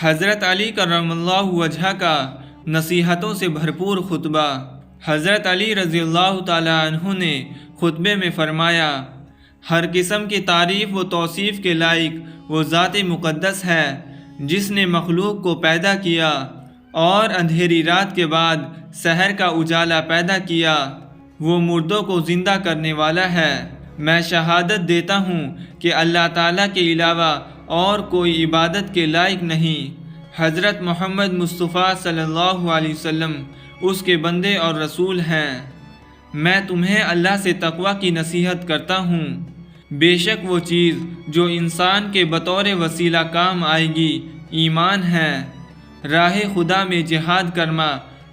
حضرت علی کرم اللہ وجہ کا نصیحتوں سے بھرپور خطبہ۔ حضرت علی رضی اللہ تعالیٰ عنہ نے خطبے میں فرمایا، ہر قسم کی تعریف و توصیف کے لائق وہ ذات مقدس ہے جس نے مخلوق کو پیدا کیا اور اندھیری رات کے بعد سحر کا اجالا پیدا کیا۔ وہ مردوں کو زندہ کرنے والا ہے۔ میں شہادت دیتا ہوں کہ اللہ تعالیٰ کے علاوہ اور کوئی عبادت کے لائق نہیں۔ حضرت محمد مصطفیٰ صلی اللہ علیہ وسلم اس کے بندے اور رسول ہیں۔ میں تمہیں اللہ سے تقوی کی نصیحت کرتا ہوں۔ بے شک وہ چیز جو انسان کے بطور وسیلہ کام آئے گی ایمان ہے۔ راہ خدا میں جہاد کرنا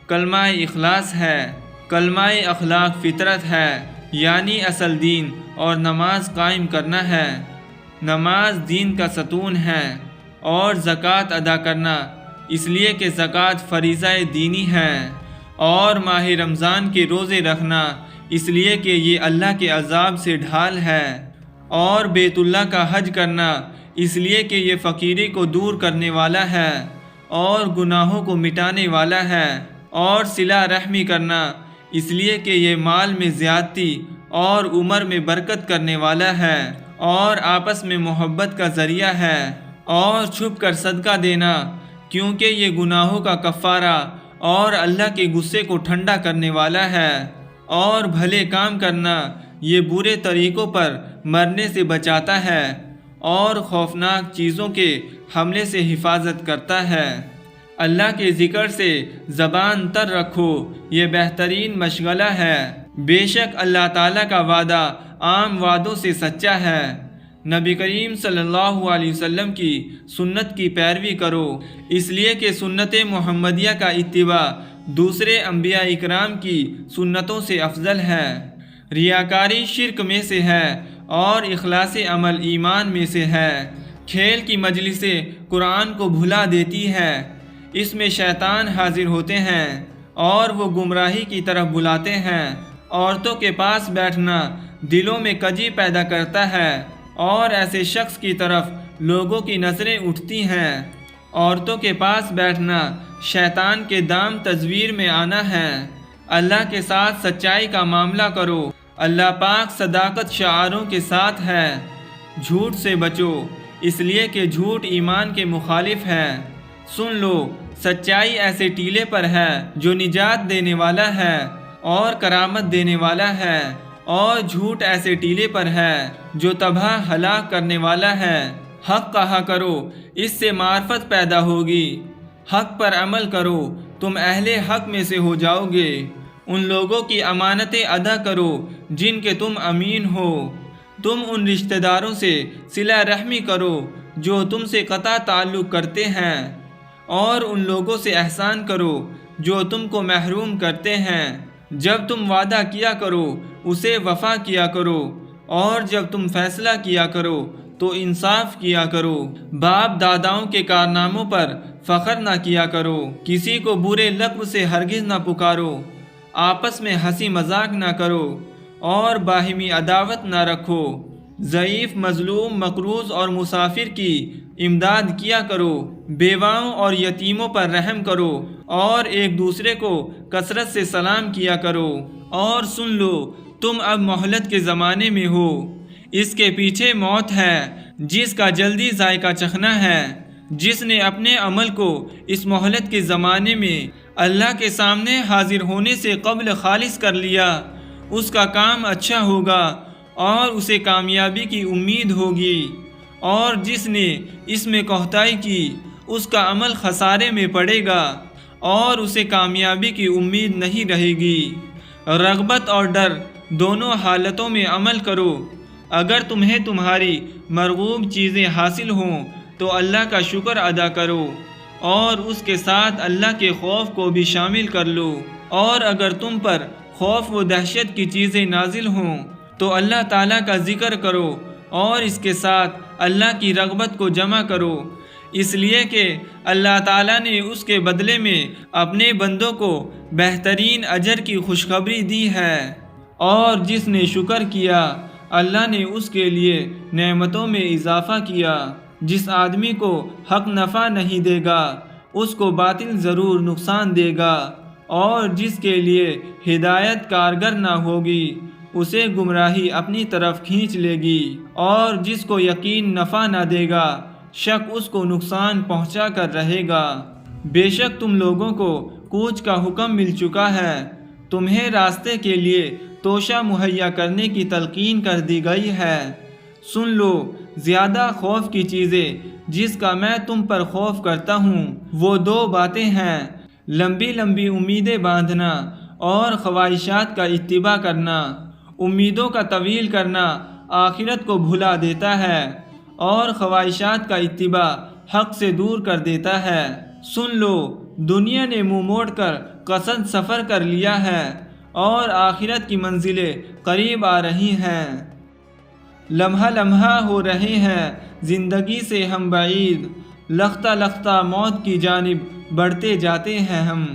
کلمہ اخلاص ہے۔ کلمہ اخلاق فطرت ہے، یعنی اصل دین، اور نماز قائم کرنا ہے۔ نماز دین کا ستون ہے، اور زکوٰۃ ادا کرنا اس لیے کہ زکوٰۃ فریضہ دینی ہے، اور ماہ رمضان کے روزے رکھنا اس لیے کہ یہ اللہ کے عذاب سے ڈھال ہے، اور بیت اللہ کا حج کرنا اس لیے کہ یہ فقیری کو دور کرنے والا ہے اور گناہوں کو مٹانے والا ہے، اور صلہ رحمی کرنا اس لیے کہ یہ مال میں زیادتی اور عمر میں برکت کرنے والا ہے اور آپس میں محبت کا ذریعہ ہے، اور چھپ کر صدقہ دینا کیونکہ یہ گناہوں کا کفارہ اور اللہ کے غصے کو ٹھنڈا کرنے والا ہے، اور بھلے کام کرنا یہ برے طریقوں پر مرنے سے بچاتا ہے اور خوفناک چیزوں کے حملے سے حفاظت کرتا ہے۔ اللہ کے ذکر سے زبان تر رکھو، یہ بہترین مشغلہ ہے۔ بے شک اللہ تعالیٰ کا وعدہ عام وعدوں سے سچا ہے۔ نبی کریم صلی اللہ علیہ وسلم کی سنت کی پیروی کرو، اس لیے کہ سنت محمدیہ کا اتباع دوسرے انبیاء اکرام کی سنتوں سے افضل ہے۔ ریاکاری شرک میں سے ہے اور اخلاص عمل ایمان میں سے ہے۔ کھیل کی مجلسیں قرآن کو بھلا دیتی ہے، اس میں شیطان حاضر ہوتے ہیں اور وہ گمراہی کی طرف بلاتے ہیں۔ عورتوں کے پاس بیٹھنا دلوں میں کجی پیدا کرتا ہے اور ایسے شخص کی طرف لوگوں کی نظریں اٹھتی ہیں۔ عورتوں کے پاس بیٹھنا شیطان کے دام تزویر میں آنا ہے۔ اللہ کے ساتھ سچائی کا معاملہ کرو، اللہ پاک صداقت شعاروں کے ساتھ ہے۔ جھوٹ سے بچو، اس لیے کہ جھوٹ ایمان کے مخالف ہے۔ سن لو، سچائی ایسے ٹیلے پر ہے جو نجات دینے والا ہے اور کرامت دینے والا ہے، اور جھوٹ ایسے ٹیلے پر ہے جو تباہ ہلاک کرنے والا ہے۔ حق کہا کرو، اس سے معرفت پیدا ہوگی۔ حق پر عمل کرو، تم اہل حق میں سے ہو جاؤ گے۔ ان لوگوں کی امانتیں ادا کرو جن کے تم امین ہو۔ تم ان رشتہ داروں سے صلہ رحمی کرو جو تم سے قطع تعلق کرتے ہیں، اور ان لوگوں سے احسان کرو جو تم کو محروم کرتے ہیں۔ جب تم وعدہ کیا کرو اسے وفا کیا کرو، اور جب تم فیصلہ کیا کرو تو انصاف کیا کرو۔ باپ داداؤں کے کارناموں پر فخر نہ کیا کرو، کسی کو برے لقب سے ہرگز نہ پکارو، آپس میں ہنسی مذاق نہ کرو، اور باہمی عداوت نہ رکھو۔ ضعیف، مظلوم، مقروض اور مسافر کی امداد کیا کرو۔ بیواؤں اور یتیموں پر رحم کرو، اور ایک دوسرے کو کثرت سے سلام کیا کرو۔ اور سن لو، تم اب مہلت کے زمانے میں ہو، اس کے پیچھے موت ہے جس کا جلدی ذائقہ چکھنا ہے۔ جس نے اپنے عمل کو اس مہلت کے زمانے میں اللہ کے سامنے حاضر ہونے سے قبل خالص کر لیا، اس کا کام اچھا ہوگا اور اسے کامیابی کی امید ہوگی، اور جس نے اس میں کوتاہی کی اس کا عمل خسارے میں پڑے گا اور اسے کامیابی کی امید نہیں رہے گی۔ رغبت اور ڈر دونوں حالتوں میں عمل کرو۔ اگر تمہیں تمہاری مرغوب چیزیں حاصل ہوں تو اللہ کا شکر ادا کرو، اور اس کے ساتھ اللہ کے خوف کو بھی شامل کر لو۔ اور اگر تم پر خوف و دہشت کی چیزیں نازل ہوں تو اللہ تعالیٰ کا ذکر کرو، اور اس کے ساتھ اللہ کی رغبت کو جمع کرو، اس لیے کہ اللہ تعالیٰ نے اس کے بدلے میں اپنے بندوں کو بہترین اجر کی خوشخبری دی ہے، اور جس نے شکر کیا اللہ نے اس کے لیے نعمتوں میں اضافہ کیا۔ جس آدمی کو حق نفع نہیں دے گا اس کو باطل ضرور نقصان دے گا، اور جس کے لیے ہدایت کارگر نہ ہوگی اسے گمراہی اپنی طرف کھینچ لے گی، اور جس کو یقین نفع نہ دے گا شک اس کو نقصان پہنچا کر رہے گا۔ بے شک تم لوگوں کو کوچ کا حکم مل چکا ہے، تمہیں راستے کے لیے توشہ مہیا کرنے کی تلقین کر دی گئی ہے۔ سن لو، زیادہ خوف کی چیزیں جس کا میں تم پر خوف کرتا ہوں وہ دو باتیں ہیں: لمبی لمبی امیدیں باندھنا اور خواہشات کا اتباع کرنا۔ امیدوں کا طویل کرنا آخرت کو بھلا دیتا ہے، اور خواہشات کا اتباع حق سے دور کر دیتا ہے۔ سن لو، دنیا نے منہ موڑ کر قصد سفر کر لیا ہے، اور آخرت کی منزلیں قریب آ رہی ہیں۔ لمحہ لمحہ ہو رہے ہیں زندگی سے ہم بعید، لختہ لختہ موت کی جانب بڑھتے جاتے ہیں ہم۔